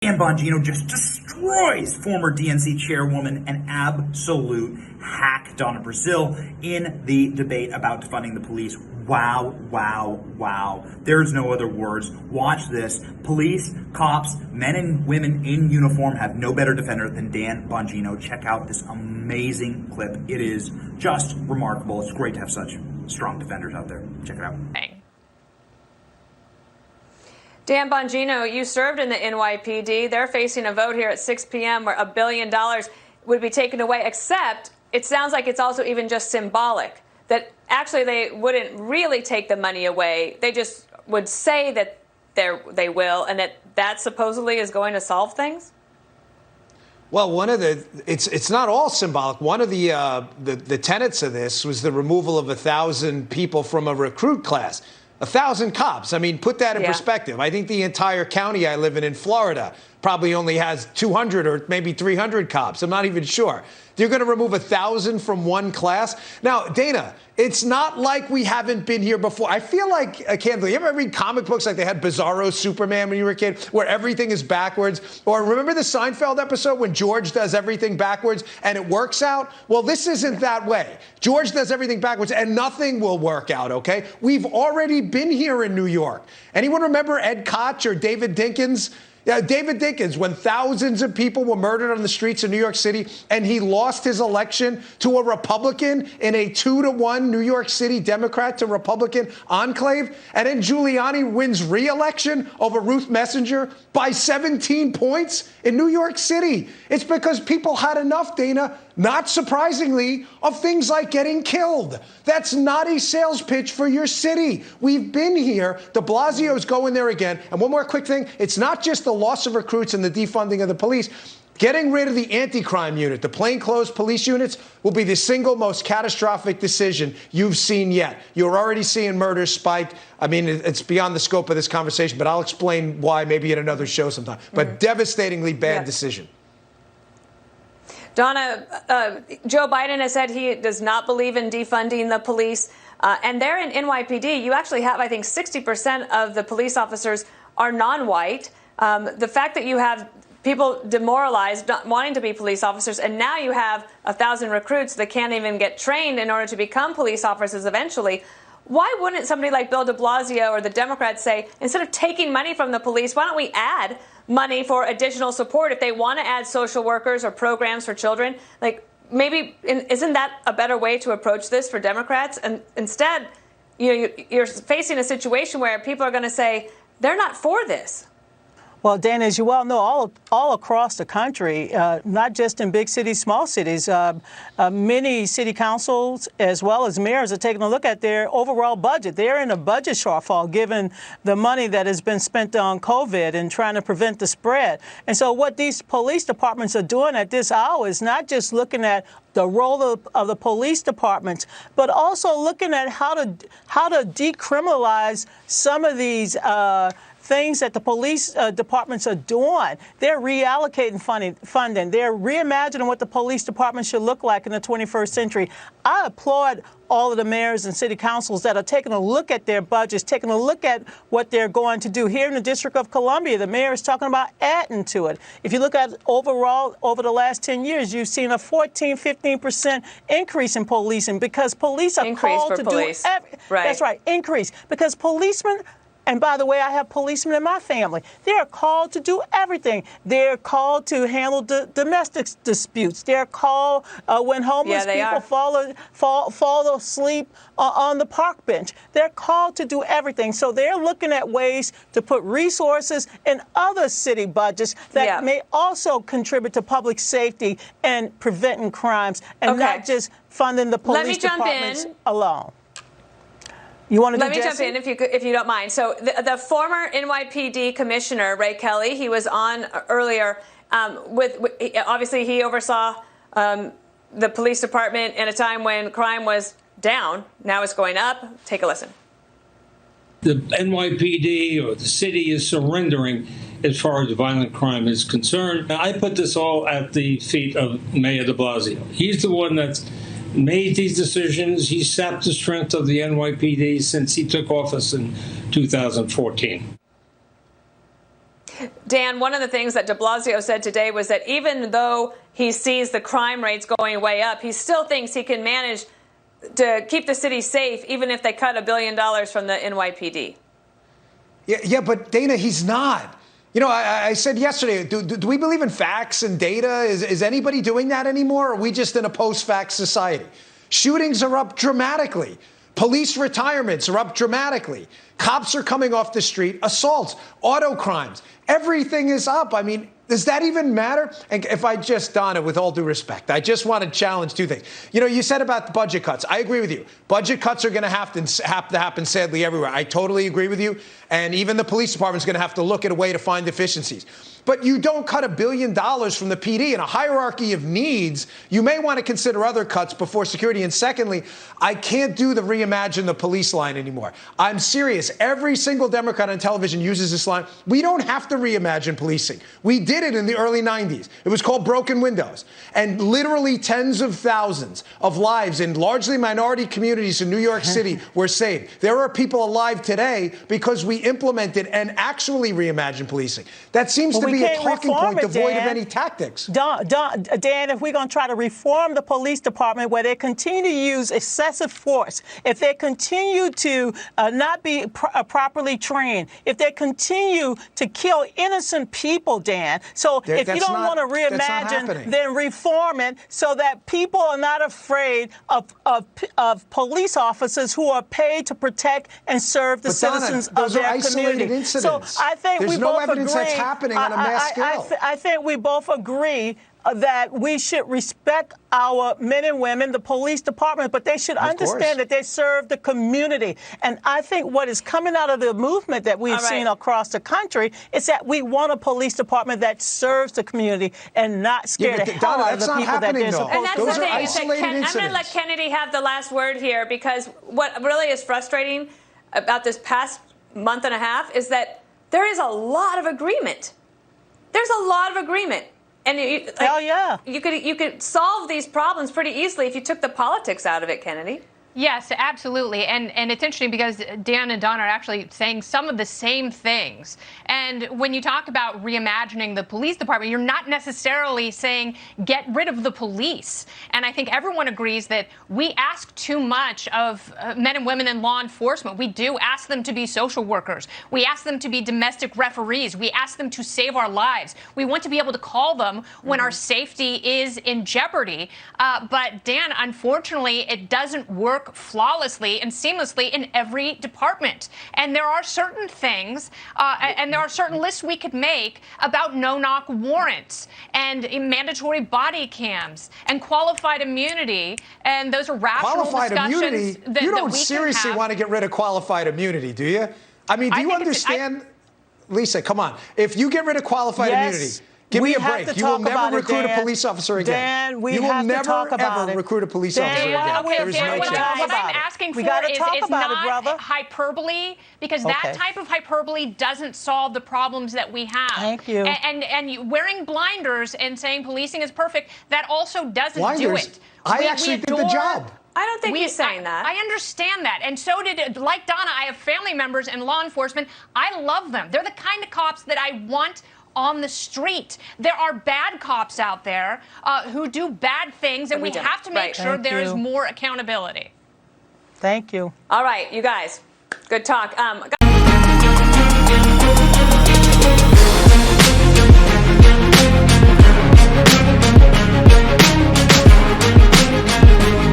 Dan Bongino just destroys former DNC chairwoman and absolute hack Donna Brazile in the debate about defunding the police. Wow, wow, wow. There's no other words. Watch this. Police, cops, men and women in uniform have no better defender than Dan Bongino. Check out this amazing clip. It is just remarkable. It's great to have such strong defenders out there. Check it out. Dan Bongino, you served in the NYPD. They're facing a vote here at 6 p.m. where $1 billion would be taken away, except it sounds like it's also even just symbolic, that actually they wouldn't really take the money away. They just would say that they will, and that supposedly is going to solve things? Well, it's not all symbolic. One of the tenets of this was the removal of 1,000 people from a recruit class. 1,000 cops. I mean, put that in perspective. I think the entire county I live in Florida, probably only has 200 or maybe 300 cops. I'm not even sure. You're going to remove 1,000 from one class? Now, Dana, it's not like we haven't been here before. I feel like, candidly, you ever read comic books like they had Bizarro Superman when you were a kid, where everything is backwards? Or remember the Seinfeld episode when George does everything backwards and it works out? Well, this isn't that way. George does everything backwards and nothing will work out, okay? We've already been here in New York. Anyone remember Ed Koch or David Dinkins? Yeah, David Dinkins, when thousands of people were murdered on the streets of New York City and he lost his election to a Republican in a 2-to-1 New York City Democrat to Republican enclave, and then Giuliani wins re-election over Ruth Messenger by 17 points in New York City. It's because people had enough, Dana, not surprisingly, of things like getting killed. That's not a sales pitch for your city. We've been here. De Blasio's going there again. And one more quick thing. It's not just the loss of recruits and the defunding of the police. Getting rid of the anti-crime unit, the plainclothes police units, will be the single most catastrophic decision you've seen yet. You're already seeing murders spike. I mean, it's beyond the scope of this conversation, but I'll explain why maybe in another show sometime. But devastatingly bad decision. Donna, Joe Biden has said he does not believe in defunding the police. And there in NYPD, you actually have, I think, 60% of the police officers are non-white. The fact that you have people demoralized, not wanting to be police officers, and now you have 1,000 recruits that can't even get trained in order to become police officers eventually. Why wouldn't somebody like Bill de Blasio or the Democrats say, instead of taking money from the police, why don't we add money for additional support if they want to add social workers or programs for children? Like, maybe isn't that a better way to approach this for Democrats? And instead, you're facing a situation where people are going to say they're not for this. Well, Dan, as you well know, all across the country, not just in big cities, small cities, many city councils as well as mayors are taking a look at their overall budget. They're in a budget shortfall given the money that has been spent on COVID and trying to prevent the spread. And so what these police departments are doing at this hour is not just looking at the role of the police departments, but also looking at how to decriminalize some of these things that the police departments are doing. They're reallocating funding. They're reimagining what the police department should look like in the 21st century. I applaud all of the mayors and city councils that are taking a look at their budgets, taking a look at what they're going to do. Here in the District of Columbia, the mayor is talking about adding to it. If you look at overall, over the last 10 years, you've seen a 15% increase in policing because police are called to do everything. That's right, increase. Because policemen, and by the way, I have policemen in my family. They are called to do everything. They're called to handle domestic disputes. They're called when homeless people fall asleep on the park bench. They're called to do everything. So they're looking at ways to put resources in other city budgets that may also contribute to public safety and preventing crimes, and not just funding the police departments alone. You want to Let me jump in if you don't mind. So the former NYPD commissioner, Ray Kelly, he was on earlier obviously he oversaw the police department in a time when crime was down. Now it's going up. Take a listen. The NYPD or the city is surrendering as far as violent crime is concerned. I put this all at the feet of Mayor de Blasio. He's the one that's made these decisions. He sapped the strength of the NYPD since he took office in 2014. Dan, one of the things that de Blasio said today was that even though he sees the crime rates going way up, he still thinks he can manage to keep the city safe, even if they cut $1 billion from the NYPD. Yeah, but Dana, he's not. You know, I said yesterday, do we believe in facts and data? Is anybody doing that anymore? Or are we just in a post-fact society? Shootings are up dramatically. Police retirements are up dramatically. Cops are coming off the street. Assaults, auto crimes, everything is up. I mean, does that even matter? And if I just, Donna, with all due respect, I just want to challenge two things. You know, you said about the budget cuts. I agree with you. Budget cuts are going to have to happen, sadly, everywhere. I totally agree with you. And even the police department is going to have to look at a way to find efficiencies. But you don't cut $1 billion from the PD. In a hierarchy of needs, you may want to consider other cuts before security. And secondly, I can't do the reimagine the police line anymore. I'm serious. Every single Democrat on television uses this line. We don't have to reimagine policing. We did it in the early 90s. It was called broken windows. And literally tens of thousands of lives in largely minority communities in New York City were saved. There are people alive today because we implemented and actually reimagined policing. That seems to be a talking point devoid of any tactics. Dan, if we're going to try to reform the police department where they continue to use excessive force, if they continue to not be properly trained, if they continue to kill innocent people, Dan, so if you don't want to reimagine, then reform it so that people are not afraid of police officers who are paid to protect and serve the citizens of their community. So I think we both agree. That's happening on a mass scale. I think we both agree that we should respect our men and women, the police department, but they should understand that they serve the community. And I think what is coming out of the movement that we've seen across the country is that we want a police department that serves the community and not scare the hell out of the people that they're supposed to. And that's the thing. I'm going to let Kennedy have the last word here, because what really is frustrating about this past month and a half is that there is a lot of agreement. There's a lot of agreement. And you could solve these problems pretty easily if you took the politics out of it, Kennedy. Yes, absolutely. And it's interesting because Dan and Donna are actually saying some of the same things. And when you talk about reimagining the police department, you're not necessarily saying get rid of the police. And I think everyone agrees that we ask too much of men and women in law enforcement. We do ask them to be social workers. We ask them to be domestic referees. We ask them to save our lives. We want to be able to call them when our safety is in jeopardy. But Dan, unfortunately, it doesn't work flawlessly and seamlessly in every department. And there are certain things, and there are certain lists we could make about no-knock warrants and mandatory body cams and qualified immunity. And those are rational discussions that you don't seriously want to get rid of qualified immunity, do you? I mean, do you understand? Lisa, come on. If you get rid of qualified immunity, give me a break. You will never recruit a police officer again. Dan, you will never, ever recruit a police officer again. There's no chance. What I'm asking for is not hyperbole, because that type of hyperbole doesn't solve the problems that we have. Thank you. And wearing blinders and saying policing is perfect, that also doesn't do it. I actually did the job. I don't think he's saying that. I understand that. And so like Donna, I have family members in law enforcement. I love them. They're the kind of cops that I want on the street. There are bad cops out there who do bad things, and we have to make sure there is more accountability. Thank you. All right, you guys. Good talk.